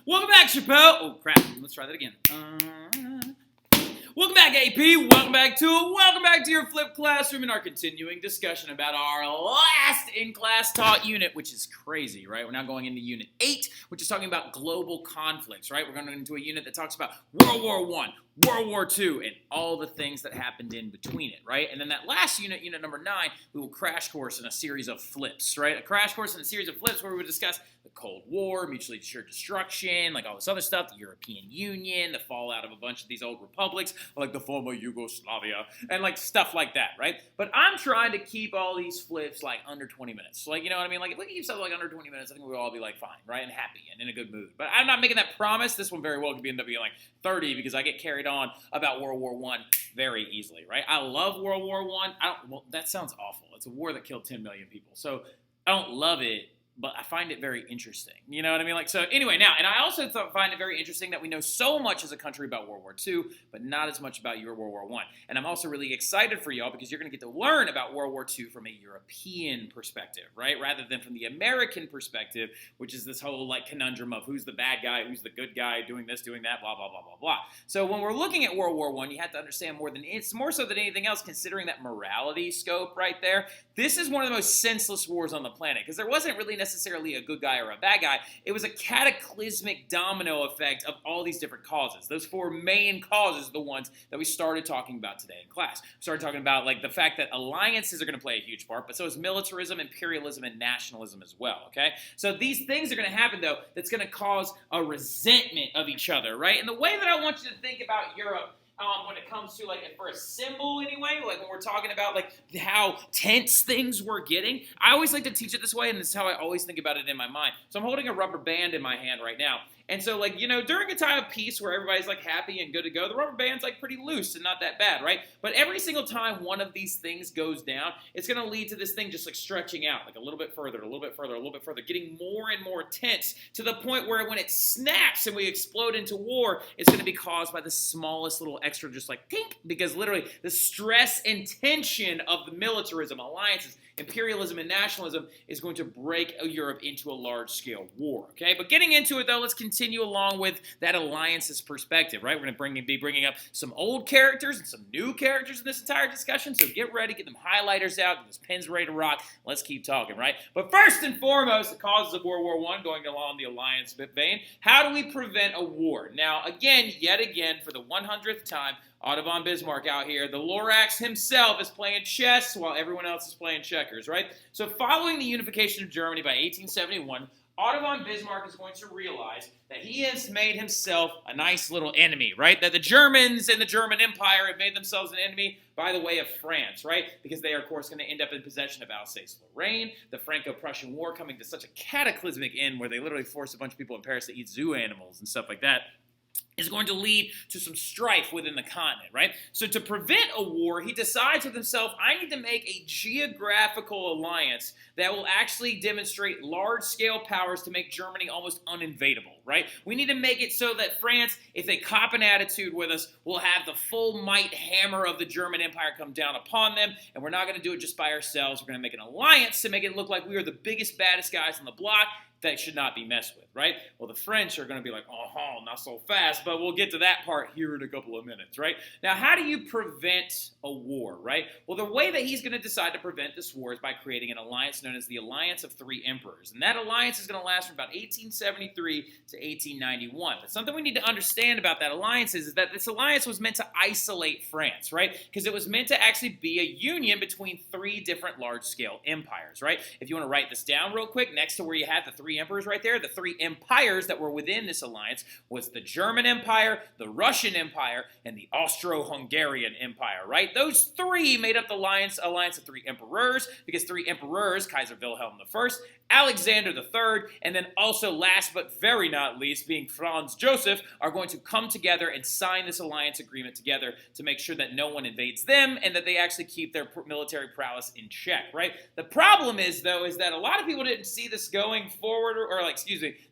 Welcome back, Chappelle. Oh, crap. Let's try that again. Welcome back, AP. Welcome back to your Flip Classroom and our continuing discussion about our last in-class taught unit, which is crazy, right? We're now going into Unit 8, which is talking about global conflicts, right? We're going into a unit that talks about World War I, World War II, and all the things that happened in between it, right? And then that last unit, unit number 9, we will crash course in a series of flips, right? A crash course in a series of flips where we would discuss the Cold War, mutually assured destruction, like all this other stuff, the European Union, the fallout of a bunch of these old republics, like the former Yugoslavia, and like stuff like that, right? But I'm trying to keep all these flips like under 20 minutes. Like, you know what I mean? Like, if we can keep stuff like under 20 minutes, I think we'll all be like fine, right? And happy and in a good mood. But I'm not making that promise. This one very well could end up being like 30 because I get carried on about World War I very easily, right? I love World War I. Well, that sounds awful. It's a war that killed 10 million people. So I don't love it, but I find it very interesting. You know what I mean? Like, so anyway, now, and I also find it very interesting that we know so much as a country about World War II, but not as much about your World War I. And I'm also really excited for y'all because you're going to get to learn about World War II from a European perspective, right? Rather than from the American perspective, which is this whole like conundrum of who's the bad guy, who's the good guy, doing this, doing that, blah, blah, blah, blah, blah. So when we're looking at World War I, you have to understand it's more so than anything else, considering that morality scope right there. This is one of the most senseless wars on the planet because there wasn't really necessarily a good guy or a bad guy. It was a cataclysmic domino effect of all these different causes. Those 4 main causes are the ones that we started talking about today in class. We started talking about like the fact that alliances are going to play a huge part, but so is militarism, imperialism, and nationalism as well, okay? So these things are going to happen, though, that's going to cause a resentment of each other, right? And the way that I want you to think about Europe when it comes to, like, for a symbol anyway, like when we're talking about, like, how tense things were getting, I always like to teach it this way, and this is how I always think about it in my mind. So I'm holding a rubber band in my hand right now. And so, like, you know, during a time of peace where everybody's, like, happy and good to go, the rubber band's, like, pretty loose and not that bad, right? But every single time one of these things goes down, it's going to lead to this thing just, like, stretching out, like, a little bit further, a little bit further, a little bit further, getting more and more tense to the point where when it snaps and we explode into war, it's going to be caused by the smallest little extra just, like, tink, because literally the stress and tension of the militarism, alliances, imperialism, and nationalism is going to break Europe into a large-scale war, okay? But getting into it, though, let's continue along with that alliances perspective, right? We're going to be bringing up some old characters and some new characters in this entire discussion, so get ready, get them highlighters out, get those pens ready to rock. Let's keep talking, right? But first and foremost, the causes of World War I, going along the alliance vein, how do we prevent a war? Now, yet again, for the 100th time, Otto von Bismarck out here, the Lorax himself is playing chess while everyone else is playing checkers, right? So following the unification of Germany by 1871, Otto von Bismarck is going to realize that he has made himself a nice little enemy, right? That the Germans and the German Empire have made themselves an enemy by the way of France, right? Because they are, of course, going to end up in possession of Alsace-Lorraine, the Franco-Prussian War coming to such a cataclysmic end where they literally forced a bunch of people in Paris to eat zoo animals and stuff like that, is going to lead to some strife within the continent, right? So to prevent a war, he decides with himself, I need to make a geographical alliance that will actually demonstrate large-scale powers to make Germany almost uninvadable, right? We need to make it so that France, if they cop an attitude with us, will have the full might hammer of the German Empire come down upon them, and we're not going to do it just by ourselves. We're going to make an alliance to make it look like we are the biggest, baddest guys on the block that should not be messed with, right? Well, the French are going to be like, oh, not so fast, but we'll get to that part here in a couple of minutes, right? Now, how do you prevent a war, right? Well, the way that he's going to decide to prevent this war is by creating an alliance known as the Alliance of Three Emperors. And that alliance is going to last from about 1873 to 1891. But something we need to understand about that alliance is that this alliance was meant to isolate France, right? Because it was meant to actually be a union between 3 different large-scale empires, right? If you want to write this down real quick, next to where you have the 3 emperors right there, the 3 empires that were within this alliance was the German Empire, the Russian Empire, and the Austro-Hungarian Empire, right? Those 3 made up the alliance of 3 emperors, because 3 emperors, Kaiser Wilhelm I, Alexander III, and then also last but very not least, being Franz Joseph, are going to come together and sign this alliance agreement together to make sure that no one invades them and that they actually keep their military prowess in check, right? The problem is, though, is that a lot of people didn't see this going forward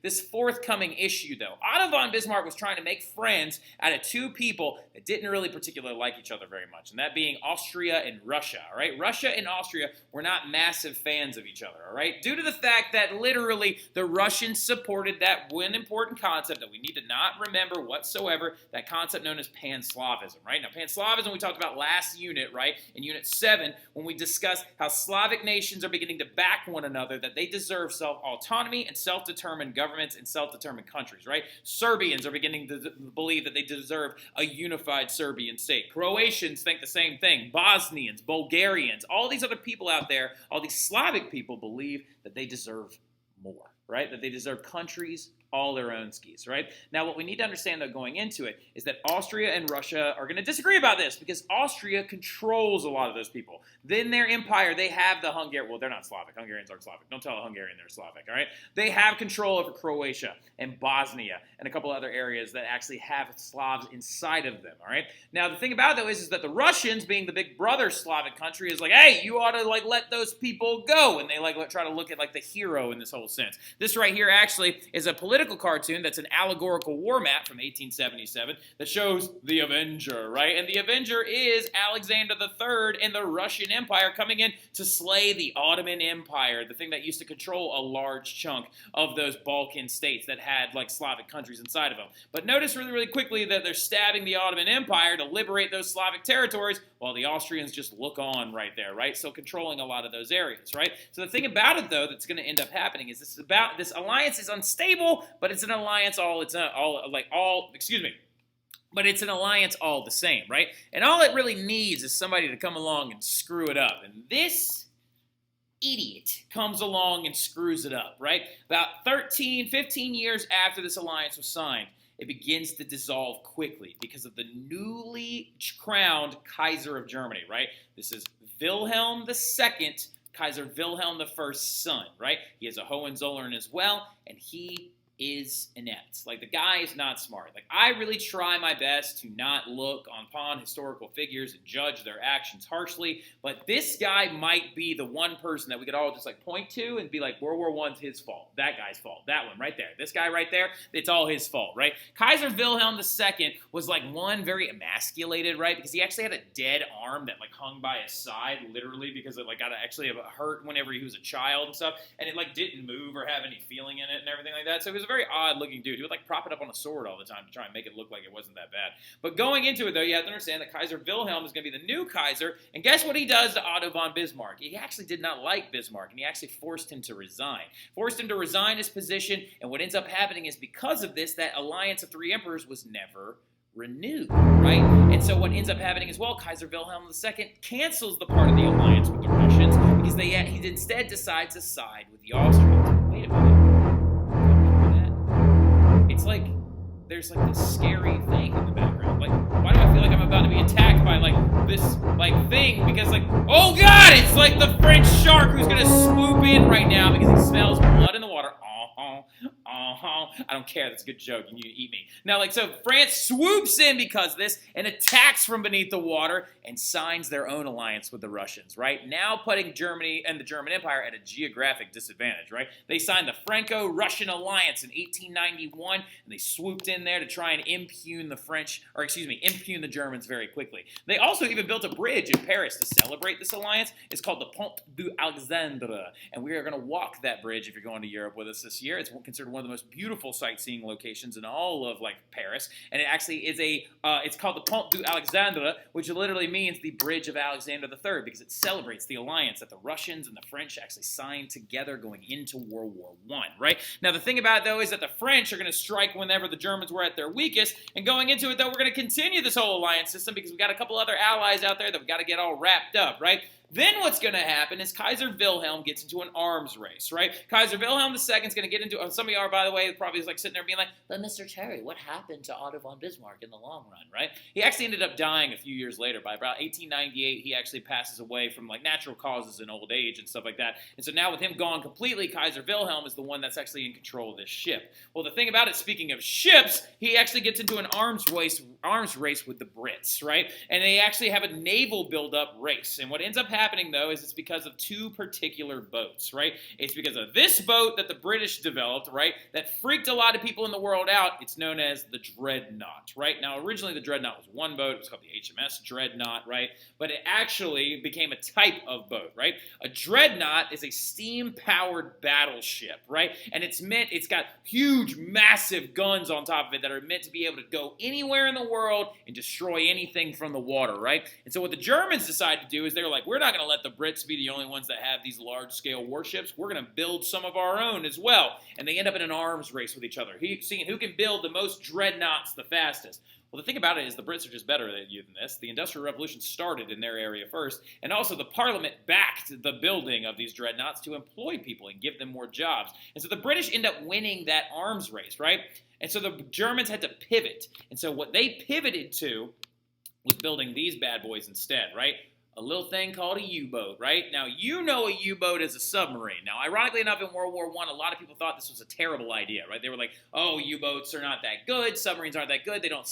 this forthcoming issue, though. Otto von Bismarck was trying to make friends out of two people that didn't really particularly like each other very much, and that being Austria and Russia, all right? Russia and Austria were not massive fans of each other, all right? Due to the fact that literally the Russians supported that one important concept that we need to not remember whatsoever, that concept known as Pan-Slavism, right? Now, Pan-Slavism we talked about last unit, right? In Unit 7, when we discussed how Slavic nations are beginning to back one another, that they deserve self-autonomy and self-determined governments and self-determined countries, right? Serbians are beginning to believe that they deserve a unified Serbian state. Croatians think the same thing. Bosnians, Bulgarians, all these other people out there, all these Slavic people believe that they deserve more, right? That they deserve countries all their own skis, right? Now, what we need to understand, though, going into it, is that Austria and Russia are going to disagree about this because Austria controls a lot of those people. Then their empire, they have the Hungarian, well, they're not Slavic. Hungarians aren't Slavic. Don't tell a Hungarian they're Slavic, all right? They have control over Croatia and Bosnia and a couple other areas that actually have Slavs inside of them, all right? Now, the thing about it, though, is that the Russians, being the big brother Slavic country, is like, hey, you ought to, like, let those people go. And they, like, try to look at, like, the hero in this whole sense. This right here actually is a political cartoon that's an allegorical war map from 1877 that shows the Avenger, right? And the Avenger is Alexander III and the Russian Empire coming in to slay the Ottoman Empire, the thing that used to control a large chunk of those Balkan states that had like Slavic countries inside of them. But notice really, really quickly that they're stabbing the Ottoman Empire to liberate those Slavic territories while the Austrians just look on right there, right? So controlling a lot of those areas, right? So the thing about it, though, that's going to end up happening is this alliance is unstable, but it's an alliance but it's an alliance all the same, right? And all it really needs is somebody to come along and screw it up. And this idiot comes along and screws it up, right? About 15 years after this alliance was signed, it begins to dissolve quickly because of the newly crowned Kaiser of Germany, right? This is Wilhelm II, Kaiser Wilhelm I's son, right? He has a Hohenzollern as well, and he is inept. Like, the guy is not smart. Like, I really try my best to not look upon historical figures and judge their actions harshly, but this guy might be the one person that we could all just, like, point to and be like, World War I's his fault. That guy's fault. That one right there. This guy right there, it's all his fault, right? Kaiser Wilhelm II was, like, one, very emasculated, right? Because he actually had a dead arm that, like, hung by his side, literally, because it, like, got actually hurt whenever he was a child and stuff, and it, like, didn't move or have any feeling in it and everything like that. So he was a very odd-looking dude. He would, like, prop it up on a sword all the time to try and make it look like it wasn't that bad. But going into it, though, you have to understand that Kaiser Wilhelm is going to be the new Kaiser, and guess what he does to Otto von Bismarck? He actually did not like Bismarck, and he actually forced him to resign. Forced him to resign his position, and what ends up happening is because of this, that alliance of three emperors was never renewed, right? And so what ends up happening as well, Kaiser Wilhelm II cancels the part of the alliance with the Russians because he instead decides to side with the Austrians. Wait a minute. It's like there's like this scary thing in the background. Like, why do I feel like I'm about to be attacked by like this like thing? Because like, oh god, it's like the French shark who's gonna swoop in right now because he smells blood in the water. I don't care. That's a good joke. You need to eat me. Now, like, so France swoops in because of this and attacks from beneath the water and signs their own alliance with the Russians, right? Now putting Germany and the German Empire at a geographic disadvantage, right? They signed the Franco-Russian alliance in 1891, and they swooped in there to try and impugn the Germans very quickly. They also even built a bridge in Paris to celebrate this alliance. It's called the Pont d'Alexandre, and we are going to walk that bridge if you're going to Europe with us this year. It's considered one of the most beautiful sightseeing locations in all of like Paris, and it actually is it's called the Pont d'Alexandre, which literally means the Bridge of Alexander III, because it celebrates the alliance that the Russians and the French actually signed together going into World War I, right? Now, the thing about it, though, is that the French are going to strike whenever the Germans were at their weakest, and going into it, though, we're going to continue this whole alliance system because we've got a couple other allies out there that we've got to get all wrapped up, right? Then what's going to happen is Kaiser Wilhelm gets into an arms race, right? Kaiser Wilhelm II is going to get into, some of you are, by the way, probably is like sitting there being like, but Mr. Terry, what happened to Otto von Bismarck in the long run, right? He actually ended up dying a few years later. By about 1898, he actually passes away from like natural causes and old age and stuff like that. And so now with him gone completely, Kaiser Wilhelm is the one that's actually in control of this ship. Well, the thing about it, speaking of ships, he actually gets into an arms race with the Brits, right? And they actually have a naval build-up race. And what ends up happening happening, though, is it's because of two particular boats, right? It's because of this boat that the British developed, right, that freaked a lot of people in the world out. It's known as the Dreadnought, right? Now, originally the Dreadnought was one boat. It was called the HMS Dreadnought, right? But it actually became a type of boat, right? A Dreadnought is a steam-powered battleship, right? And it's got huge, massive guns on top of it that are meant to be able to go anywhere in the world and destroy anything from the water, right? And so what the Germans decided to do is they were like, we're not going to let the Brits be the only ones that have these large-scale warships. We're going to build some of our own as well. And they end up in an arms race with each other, seeing who can build the most dreadnoughts the fastest. Well, the thing about it is the Brits are just better than you than this. The Industrial Revolution started in their area first, and also the Parliament backed the building of these dreadnoughts to employ people and give them more jobs. And so the British end up winning that arms race, right? And so the Germans had to pivot. And so what they pivoted to was building these bad boys instead, right? A little thing called a U-boat, right? Now, you know a U-boat is a submarine. Now, ironically enough, in World War I, a lot of people thought this was a terrible idea, right? They were like, oh, U-boats are not that good. Submarines aren't that good. They don't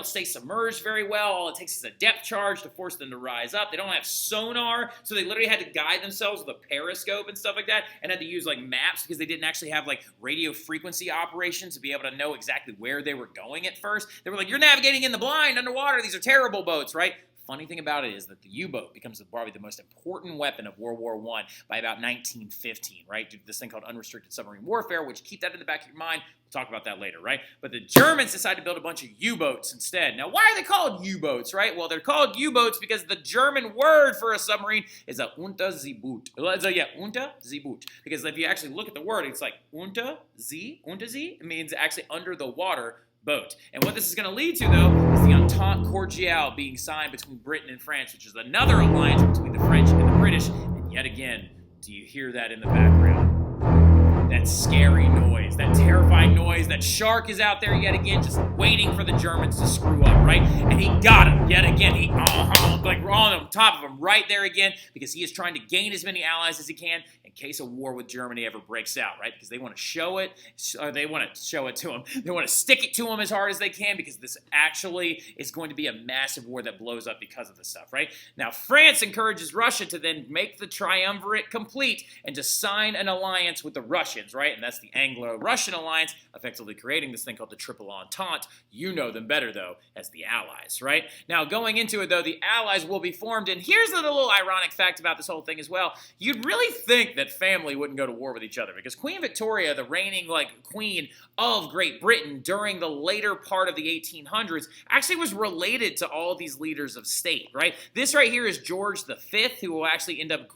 stay submerged very well. All it takes is a depth charge to force them to rise up. They don't have sonar, so they literally had to guide themselves with a periscope and stuff like that, and had to use, like, maps because they didn't actually have, like, radio frequency operations to be able to know exactly where they were going at first. They were like, you're navigating in the blind underwater. These are terrible boats, right? Funny thing about it is that the U-boat becomes probably the most important weapon of World War I by about 1915, right? Due to this thing called unrestricted submarine warfare, which keep that in the back of your mind. We'll talk about that later, right? But the Germans decided to build a bunch of U-boats instead. Now, why are they called U-boats, right? Well, they're called U-boats because the German word for a submarine is a Unterseeboot. Unterseeboot. Because if you actually look at the word, it's like Untersee. It means actually under the water boat. And what this is going to lead to, though, is the Entente Cordiale being signed between Britain and France, which is another alliance between the French and the British. And yet again, do you hear that in the background? That scary noise, that terrifying noise, that shark is out there yet again just waiting for the Germans to screw up, right? And he got him yet again. He, like we're on top of him right there again because he is trying to gain as many allies as he can in case a war with Germany ever breaks out, right? Because they want to show it, or they want to show it to him. They want to stick it to him as hard as they can because this actually is going to be a massive war that blows up because of this stuff, right? Now, France encourages Russia to then make the triumvirate complete and to sign an alliance with the Russians, right? And that's the Anglo-Russian alliance, effectively creating this thing called the Triple Entente. You know them better, though, as the Allies, right? Now, going into it, though, the Allies will be formed, and here's a little ironic fact about this whole thing as well. You'd really think that family wouldn't go to war with each other because Queen Victoria, the reigning, queen of Great Britain during the later part of the 1800s, actually was related to all these leaders of state, right? This right here is George V, who will actually end up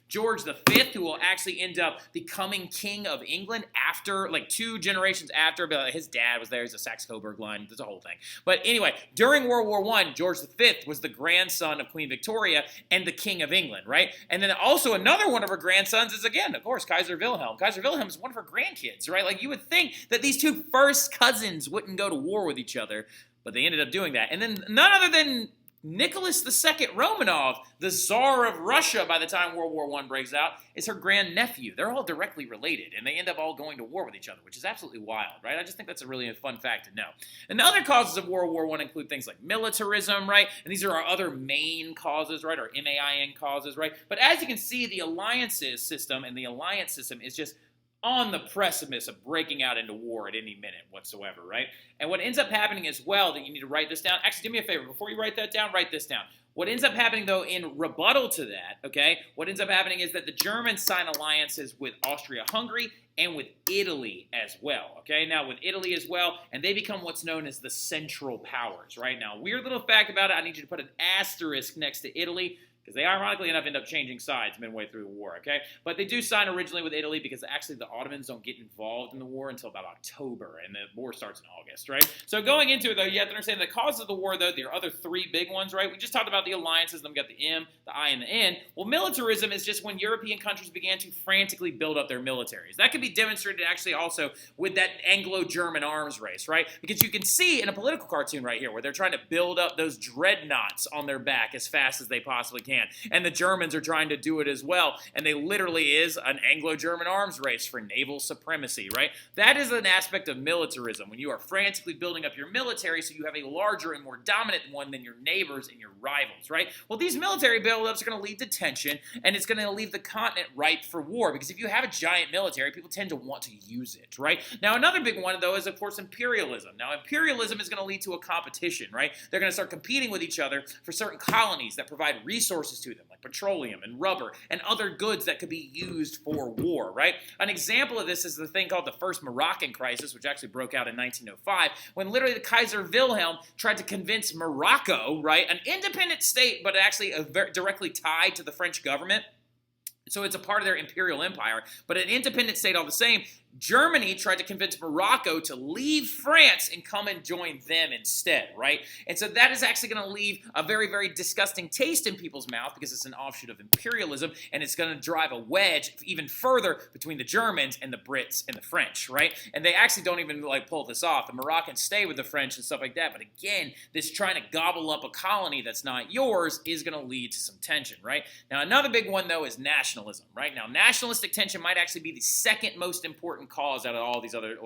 George V, who will actually end up becoming King of England after, 2 generations after. But his dad was there. He's a Saxe-Coburg line. There's a whole thing. But anyway, during World War I, George V was the grandson of Queen Victoria and the King of England, right? And then also another one of her grandsons is, again, of course, Kaiser Wilhelm. Kaiser Wilhelm is one of her grandkids, right? Like, you would think that these two first cousins wouldn't go to war with each other, but they ended up doing that. And then none other than Nicholas II Romanov, the Tsar of Russia by the time World War I breaks out, is her grandnephew. They're all directly related, and they end up all going to war with each other, which is absolutely wild, right? I just think that's a really fun fact to know. And the other causes of World War I include things like militarism, right? And these are our other main causes, right? Our MAIN causes, right? But as you can see, the alliances system and the alliance system is just on the precipice of breaking out into war at any minute whatsoever, right? And what ends up happening as well, that you need to write this down. Actually, do me a favor. Before you write that down, write this down. What ends up happening, though, in rebuttal to that, okay, what ends up happening is that the Germans sign alliances with Austria-Hungary and with Italy as well, okay? Now, with Italy as well, and they become what's known as the Central Powers, right? Now, weird little fact about it, I need you to put an asterisk next to Italy, because they ironically enough end up changing sides midway through the war, okay? But they do sign originally with Italy because actually the Ottomans don't get involved in the war until about October, and the war starts in August, right? So going into it, though, you have to understand the causes of the war, though, there are other 3 big ones, right? We just talked about the alliances, then we got the M, the I, and the N. Well, militarism is just when European countries began to frantically build up their militaries. That can be demonstrated actually also with that Anglo-German arms race, right? Because you can see in a political cartoon right here where they're trying to build up those dreadnoughts on their back as fast as they possibly can. can. And the Germans are trying to do it as well. And they literally is an Anglo-German arms race for naval supremacy, right? That is an aspect of militarism, when you are frantically building up your military so you have a larger and more dominant one than your neighbors and your rivals, right? Well, these military buildups are going to lead to tension, and it's going to leave the continent ripe for war, because if you have a giant military, people tend to want to use it, right? Now, another big one, though, is, of course, imperialism. Now, imperialism is going to lead to a competition, right? They're going to start competing with each other for certain colonies that provide resources to them, like petroleum and rubber and other goods that could be used for war, right? An example of this is the thing called the First Moroccan Crisis, which actually broke out in 1905, when literally the Kaiser Wilhelm tried to convince Morocco, right, an independent state, but actually directly tied to the French government. So it's a part of their imperial empire, but an independent state all the same. Germany tried to convince Morocco to leave France and come and join them instead, right? And so that is actually going to leave a very, very disgusting taste in people's mouth, because it's an offshoot of imperialism, and it's going to drive a wedge even further between the Germans and the Brits and the French, right? And they actually don't even pull this off. The Moroccans stay with the French and stuff like that, but again, this trying to gobble up a colony that's not yours is going to lead to some tension, right? Now, another big one, though, is nationalism, right? Now, nationalistic tension might actually be the second most important cause out of all these other,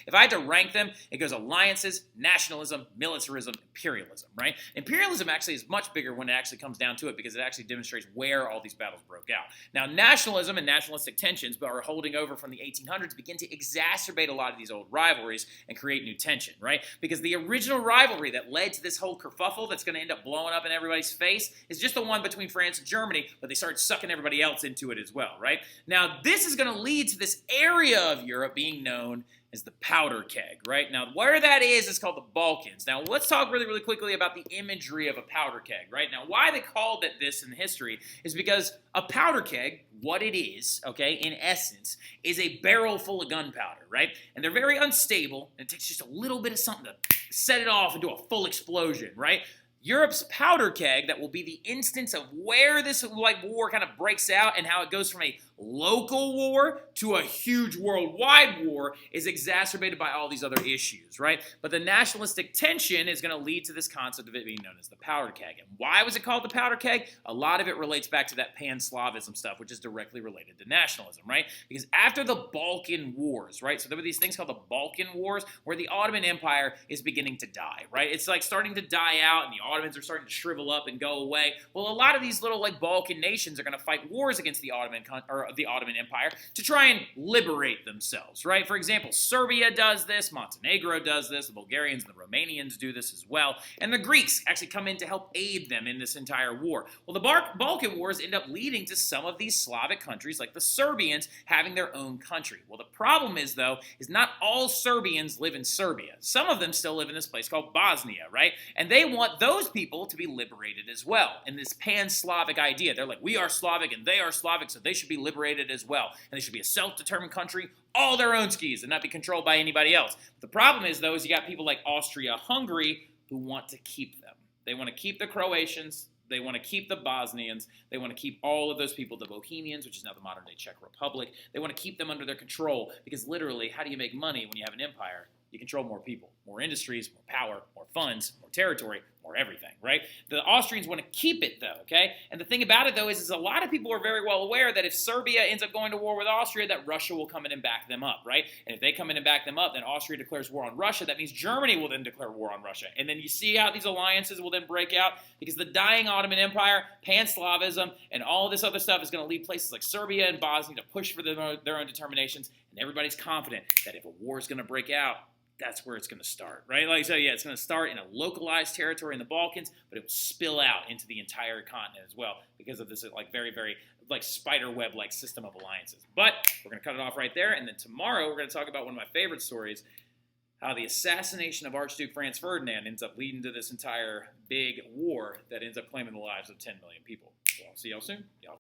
if I had to rank them, it goes alliances, nationalism, militarism, imperialism, right? Imperialism actually is much bigger when it actually comes down to it, because it actually demonstrates where all these battles broke out. Now, nationalism and nationalistic tensions are holding over from the 1800s begin to exacerbate a lot of these old rivalries and create new tension, right? Because the original rivalry that led to this whole kerfuffle that's going to end up blowing up in everybody's face is just the one between France and Germany, but they started sucking everybody else into it as well, right? Now, this is going to lead to this area of Europe being known as the powder keg, right? Now, where that is called the Balkans. Now, let's talk really, really quickly about the imagery of a powder keg, right? Now, why they called it this in history is because a powder keg, what it is, okay, in essence, is a barrel full of gunpowder, right? And they're very unstable, and it takes just a little bit of something to set it off into a full explosion, right? Europe's powder keg, that will be the instance of where this war kind of breaks out and how it goes from a local war to a huge worldwide war, is exacerbated by all these other issues, right? But the nationalistic tension is going to lead to this concept of it being known as the powder keg. And why was it called the powder keg? A lot of it relates back to that pan-Slavism stuff, which is directly related to nationalism, right? Because after the Balkan Wars, right? So there were these things called the Balkan Wars, where the Ottoman Empire is beginning to die, right? It's starting to die out, and the Ottomans are starting to shrivel up and go away. Well, a lot of these little Balkan nations are going to fight wars against the Ottoman Empire to try and liberate themselves, right? For example, Serbia does this, Montenegro does this, the Bulgarians and the Romanians do this as well, and the Greeks actually come in to help aid them in this entire war. Well, the Balkan Wars end up leading to some of these Slavic countries, like the Serbians, having their own country. Well, the problem is, though, is not all Serbians live in Serbia. Some of them still live in this place called Bosnia, right? And they want those people to be liberated as well, in this pan-Slavic idea. They're like, we are Slavic and they are Slavic, so they should be liberated as well. And they should be a self-determined country, all their own skis, and not be controlled by anybody else. The problem is, though, is you got people like Austria-Hungary who want to keep them. They want to keep the Croatians. They want to keep the Bosnians. They want to keep all of those people, the Bohemians, which is now the modern-day Czech Republic. They want to keep them under their control, because literally, how do you make money when you have an empire? You control more people, more industries, more power, more funds, more territory, more everything, right? The Austrians want to keep it, though, okay? And the thing about it, though, is a lot of people are very well aware that if Serbia ends up going to war with Austria, that Russia will come in and back them up, right? And if they come in and back them up, then Austria declares war on Russia. That means Germany will then declare war on Russia. And then you see how these alliances will then break out, because the dying Ottoman Empire, pan-Slavism, and all this other stuff is going to lead places like Serbia and Bosnia to push for their own determinations, and everybody's confident that if a war is going to break out, that's where it's going to start, right? It's going to start in a localized territory in the Balkans, but it will spill out into the entire continent as well, because of this very, very spider web-like system of alliances. But we're going to cut it off right there, and then tomorrow we're going to talk about one of my favorite stories, how the assassination of Archduke Franz Ferdinand ends up leading to this entire big war that ends up claiming the lives of 10 million people. So I'll see y'all soon. Y'all